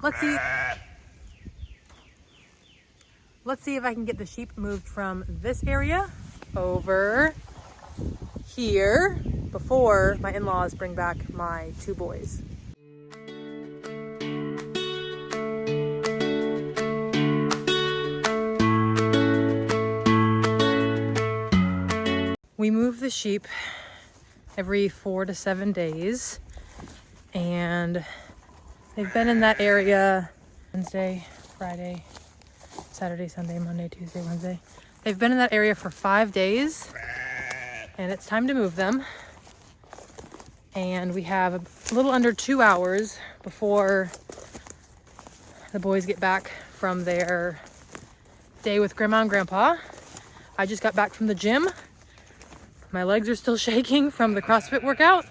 let's see if I can get the sheep moved from this area over here before my in-laws bring back my 2 boys. We move the sheep every 4 to 7 days, and they've been in that area Wednesday, Friday, Saturday, Sunday, Monday, Tuesday, Wednesday. They've been in that area for 5 days, and it's time to move them. And we have a little under 2 hours before the boys get back from their day with Grandma and Grandpa. I just got back from the gym. My legs are still shaking from the CrossFit workout.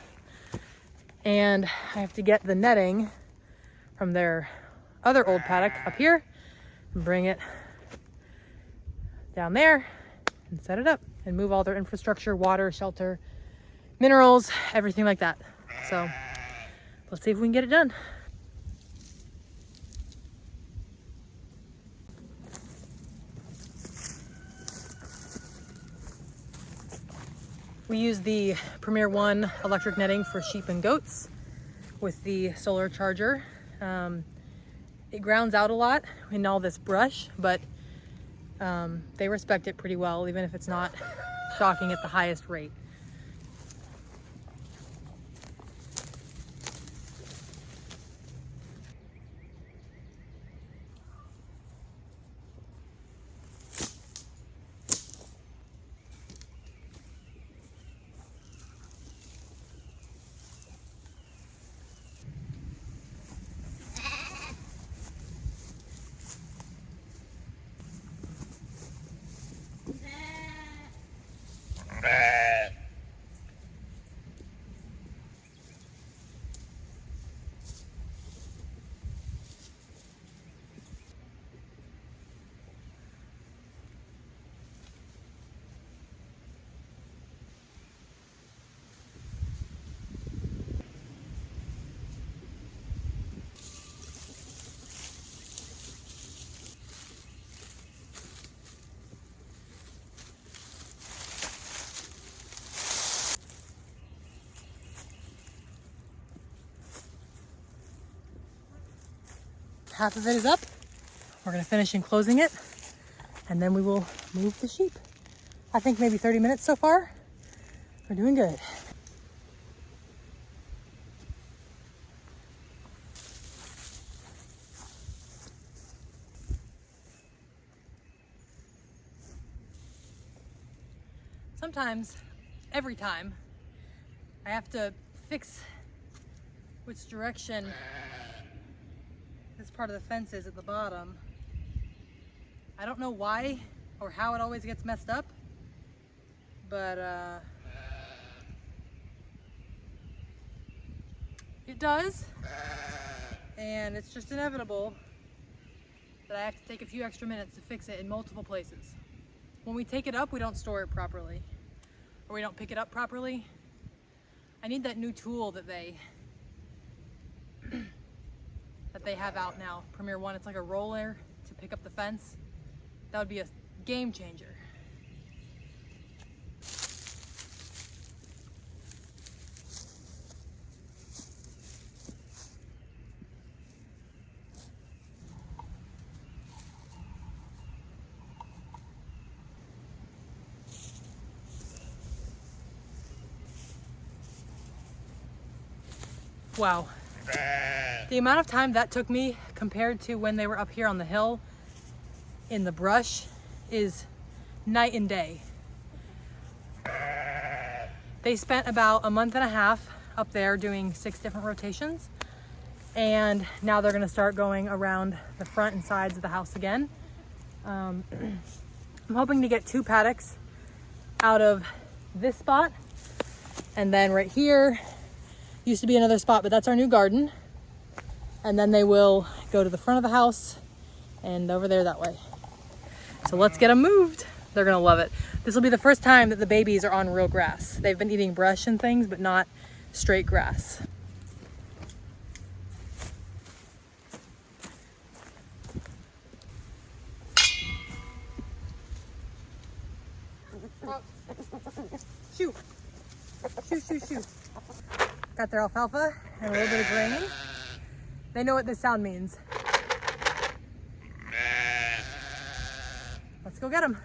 And I have to get the netting from their other old paddock up here and bring it down there and set it up and move all their infrastructure, water, shelter, minerals, everything like that. So let's see if we can get it done. We use the Premier One electric netting for sheep and goats with the solar charger. It grounds out a lot in all this brush, but they respect it pretty well, even if it's not shocking at the highest rate. Half of it is up. We're gonna finish enclosing it, and then we will move the sheep. I think maybe 30 minutes so far. We're doing good. Sometimes, every time, I have to fix which direction this part of the fence is at the bottom. I don't know why or how it always gets messed up, but it does, and it's just inevitable that I have to take a few extra minutes to fix it in multiple places. When we take it up, we don't store it properly, or we don't pick it up properly. I need that new tool that they have out now, Premier One. It's like a roller to pick up the fence. That would be a game changer. Wow. The amount of time that took me compared to when they were up here on the hill in the brush is night and day. They spent about a month and a half up there doing 6 different rotations, and now they're gonna start going around the front and sides of the house again. I'm hoping to get 2 paddocks out of this spot, and then right here used to be another spot, but that's our new garden. And then they will go to the front of the house and over there that way. So let's get them moved. They're gonna love it. This will be the first time that the babies are on real grass. They've been eating brush and things, but not straight grass. shoo. Shoo, shoo, shoo. Got their alfalfa and a little bit of grain. They know what this sound means. Let's go get them.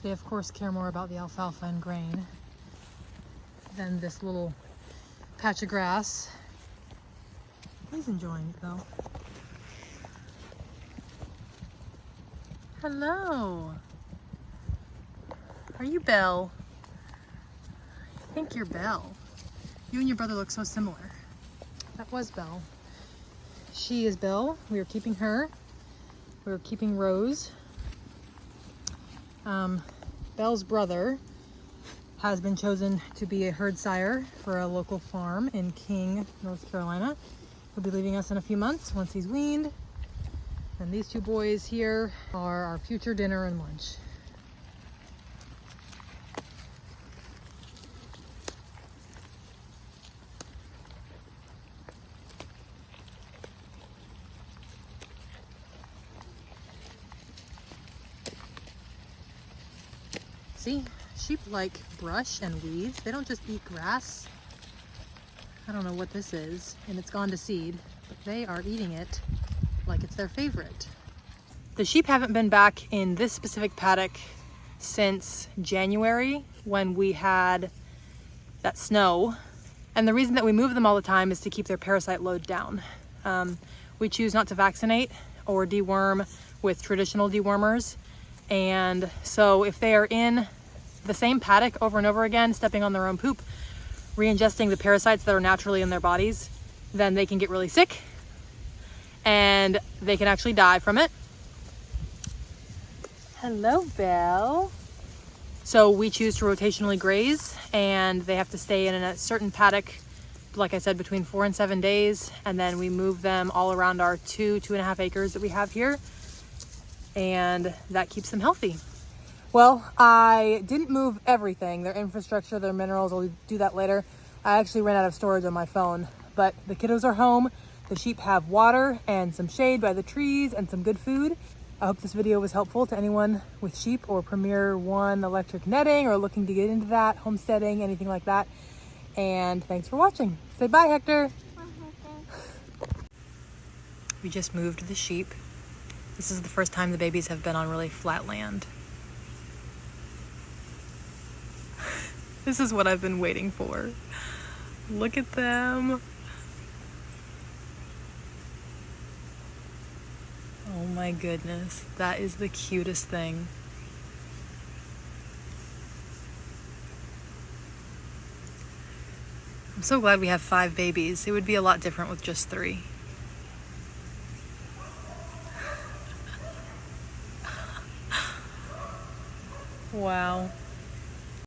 They of course care more about the alfalfa and grain than this little patch of grass. He's enjoying it though. Hello. Are you Belle? I think you're Belle. You and your brother look so similar. That was Belle. She is Belle. We are keeping her. We're keeping Rose. Belle's brother has been chosen to be a herd sire for a local farm in King, North Carolina. He'll be leaving us in a few months once he's weaned. And these two boys here are our future dinner and lunch. See, sheep like brush and weeds. They don't just eat grass. I don't know what this is, and it's gone to seed, but they are eating it like it's their favorite. The sheep haven't been back in this specific paddock since January when we had that snow. And the reason that we move them all the time is to keep their parasite load down. We choose not to vaccinate or deworm with traditional dewormers. And so if they are in the same paddock over and over again, stepping on their own poop, re-ingesting the parasites that are naturally in their bodies, then they can get really sick and they can actually die from it. Hello, Belle. So we choose to rotationally graze, and they have to stay in a certain paddock, like I said, between 4 and 7 days, and then we move them all around our 2.5 acres that we have here, and that keeps them healthy. Well, I didn't move everything, their infrastructure, their minerals. I'll do that later. I actually ran out of storage on my phone, but the kiddos are home. The sheep have water and some shade by the trees and some good food. I hope this video was helpful to anyone with sheep or Premier One electric netting or looking to get into that, homesteading, anything like that. And thanks for watching. Say bye, Hector. Bye, Hector. We just moved the sheep. This is the first time the babies have been on really flat land. This is what I've been waiting for. Look at them. Oh my goodness, that is the cutest thing. I'm so glad we have 5 babies. It would be a lot different with just 3. Wow.